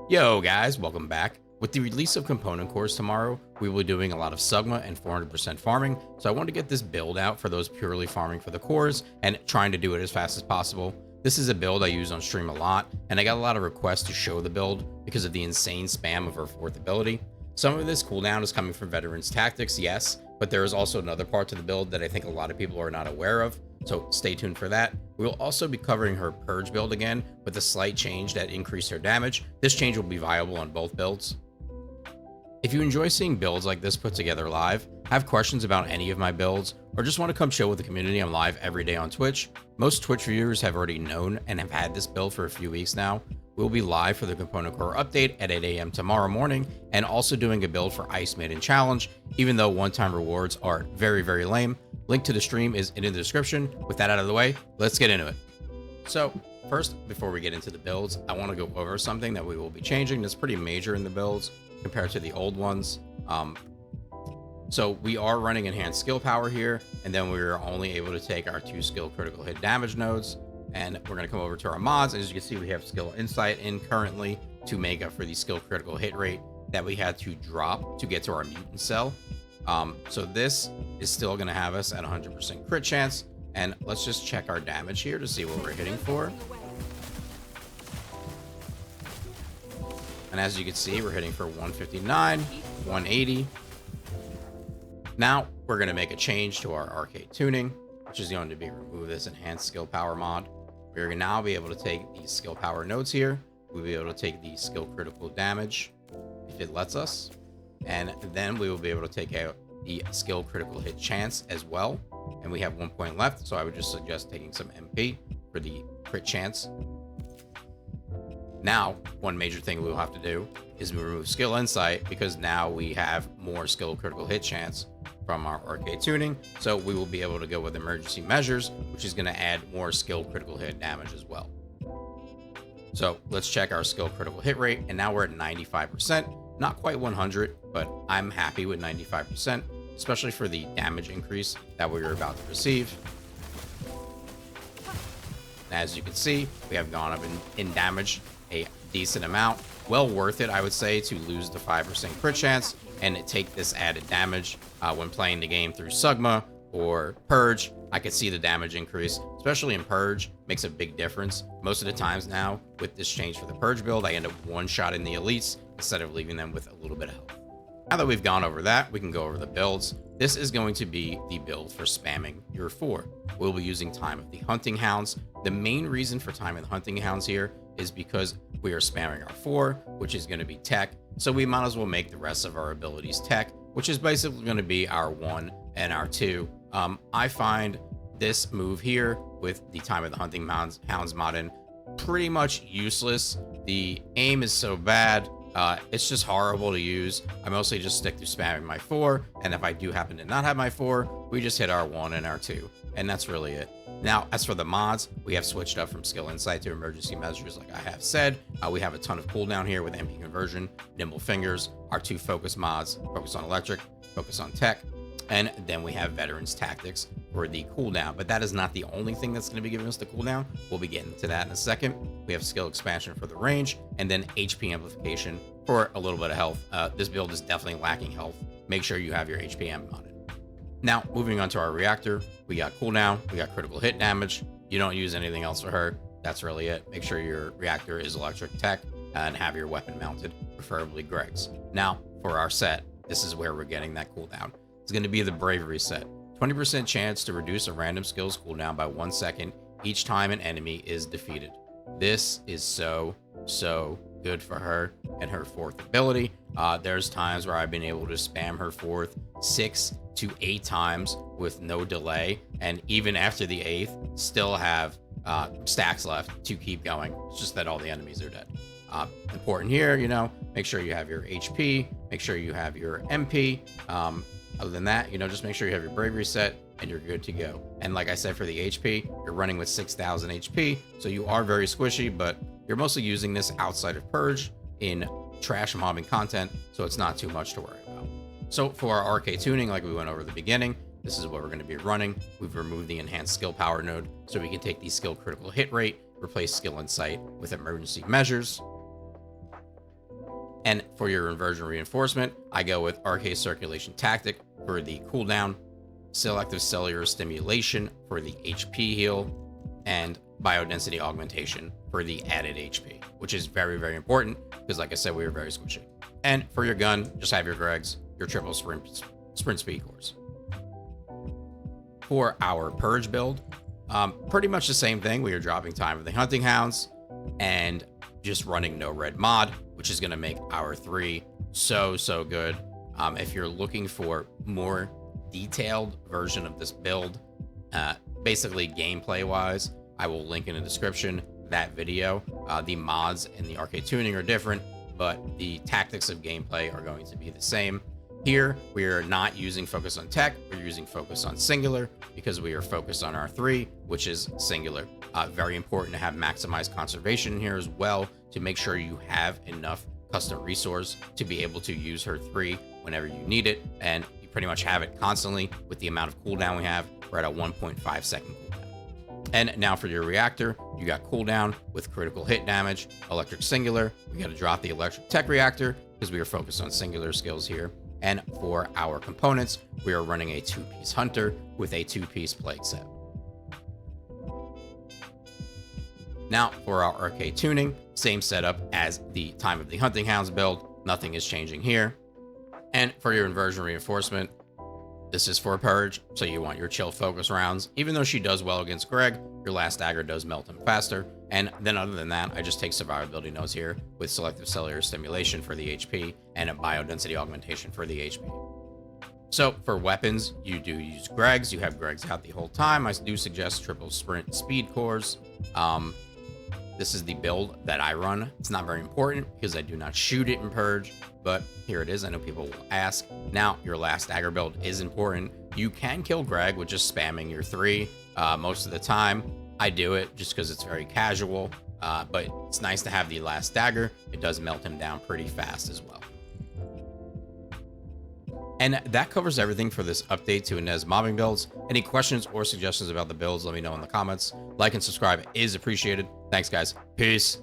Yo guys, welcome back. With the release of component cores tomorrow, we will be doing a lot of Sugma and 400% farming, so I want to get this build out for those purely farming for the cores and trying to do it as fast as possible. This is a build I use on stream a lot, and I got a lot of requests to show the build because of the insane spam of her fourth ability. Some of this cooldown is coming from Veteran's Tactics, yes, but there is also another part to the build that I think a lot of people are not aware of, so stay tuned for that. We will also be covering her Purge build again with a slight change that increased her damage. This change will be viable on both builds. If you enjoy seeing builds like this put together live, have questions about any of my builds, or just want to come chill with the community, I'm live every day on Twitch. Most Twitch viewers have already known and have had this build for a few weeks now. We'll be live for the component core update at 8 AM tomorrow morning, and also doing a build for Ice Maiden Challenge, even though one-time rewards are very, very lame. Link to the stream is in the description. With that out of the way, let's get into it. So first, before we get into the builds, I want to go over something that we will be changing that's pretty major in the builds compared to the old ones. So we are running enhanced skill power here, and then we're only able to take our 2 skill critical hit damage nodes. And we're going to come over to our mods. As you can see, we have skill insight in currently to make up for the skill critical hit rate that we had to drop to get to our mutant cell. So this is still going to have us at 100% crit chance. And let's just check our damage here to see what we're hitting for. And as you can see, we're hitting for 159, 180. Now we're going to make a change to our arcade tuning, which is going to be remove this enhanced skill power mod. We're going to now be able to take these skill power nodes here. We'll be able to take the skill critical damage if it lets us. And then we will be able to take out the skill critical hit chance as well. And we have 1 point left, so I would just suggest taking some MP for the crit chance. Now, one major thing we'll have to do is remove skill insight, because now we have more skill critical hit chance from our arcade tuning. So we will be able to go with emergency measures, which is going to add more skill critical hit damage as well. So let's check our skill critical hit rate, and now we're at 95%. Not quite 100, but I'm happy with 95%, especially for the damage increase that we were about to receive. As you can see, we have gone up in damage a decent amount. Well worth it, I would say, to lose the 5% crit chance and take this added damage when playing the game through Sugma or Purge. I could see the damage increase, especially in Purge, makes a big difference. Most of the times now, with this change for the Purge build, I end up one-shotting the elites instead of leaving them with a little bit of health. Now that we've gone over that, we can go over the builds. This is going to be the build for spamming your 4. We'll be using Time of the Hunting Hounds. The main reason for Time of the Hunting Hounds here is because we are spamming our 4, which is going to be tech. So we might as well make the rest of our abilities tech, which is basically going to be our 1 and our 2. I find this move here with the Time of the Hunting Hounds mod in pretty much useless. The aim is so bad. It's just horrible to use. I mostly just stick to spamming my 4, and if I do happen to not have my 4, we just hit our 1 and our 2, and that's really it. Now, as for the mods, we have switched up from skill insight to emergency measures, like I have said. We have a ton of cooldown here with MP conversion, nimble fingers, our 2 focus mods, focus on electric, focus on tech, and then we have veterans tactics for the cooldown. But that is not the only thing that's going to be giving us the cooldown. We'll be getting to that in a second. We have skill expansion for the range, and then HP amplification for a little bit of health. This build is definitely lacking health. Make sure you have your HP amp on it. Now, moving on to our reactor, we got cooldown, we got critical hit damage. You don't use anything else for her. That's really it. Make sure your reactor is electric tech and have your weapon mounted, preferably Greg's. Now, for our set, this is where we're getting that cooldown. It's going to be the bravery set. 20% chance to reduce a random skill's cooldown by 1 second each time an enemy is defeated. This is so good for her and her 4th ability. There's times where I've been able to spam her 4th 6 to 8 times with no delay, and even after the 8th, still have stacks left to keep going. It's just that all the enemies are dead. Important here, make sure you have your HP, make sure you have your MP. Other than that, just make sure you have your bravery set and you're good to go. And like I said, for the HP, you're running with 6,000 HP, so you are very squishy, but you're mostly using this outside of Purge in trash mobbing content, so it's not too much to worry about. So for our arcade tuning, like we went over at the beginning, this is what we're going to be running. We've removed the enhanced skill power node, so we can take the skill critical hit rate, replace skill insight with emergency measures. And for your inversion reinforcement, I go with Arche Circulation Tactic for the cooldown, Selective Cellular Stimulation for the HP heal, and Biodensity Augmentation for the added HP, which is very, very important because, like I said, we were very squishy. And for your gun, just have your Gregs, your triple sprint speed cores. For our Purge build, pretty much the same thing. We are dropping Time of the Hunting Hounds and just running no red mod, which is going to make our 3 so good. If you're looking for more detailed version of this build, basically gameplay wise, I will link in the description that video. The mods and the arcade tuning are different, but the tactics of gameplay are going to be the same. Here, we are not using focus on tech, we're using focus on singular because we are focused on our 3, which is singular. Very important to have maximized conservation in here as well to make sure you have enough custom resource to be able to use her 3 whenever you need it. And you pretty much have it constantly with the amount of cooldown we have. We're at a 1.5 second cooldown. And now for your reactor, you got cooldown with critical hit damage, electric singular. We got to drop the electric tech reactor because we are focused on singular skills here. And for our components, we are running a 2-piece hunter with a 2-piece plague set. Now for our arcade tuning, same setup as the Time of the Hunting Hounds build. Nothing is changing here. And for your inversion reinforcement, this is for Purge, so you want your chill focus rounds. Even though she does well against Greg, your last dagger does melt him faster. And then other than that, I just take survivability nodes here with selective cellular stimulation for the HP and a biodensity augmentation for the HP. So for weapons, you do use Gregs. You have Gregs out the whole time. I do suggest triple sprint speed cores. This is the build that I run. It's not very important because I do not shoot it in Purge, but here it is. I know people will ask. Now, your last dagger build is important. You can kill Greg with just spamming your 3 most of the time. I do it just because it's very casual, but it's nice to have the last dagger. It does melt him down pretty fast as well. And that covers everything for this update to Ines mobbing builds. Any questions or suggestions about the builds, let me know in the comments. Like and subscribe is appreciated. Thanks, guys. Peace.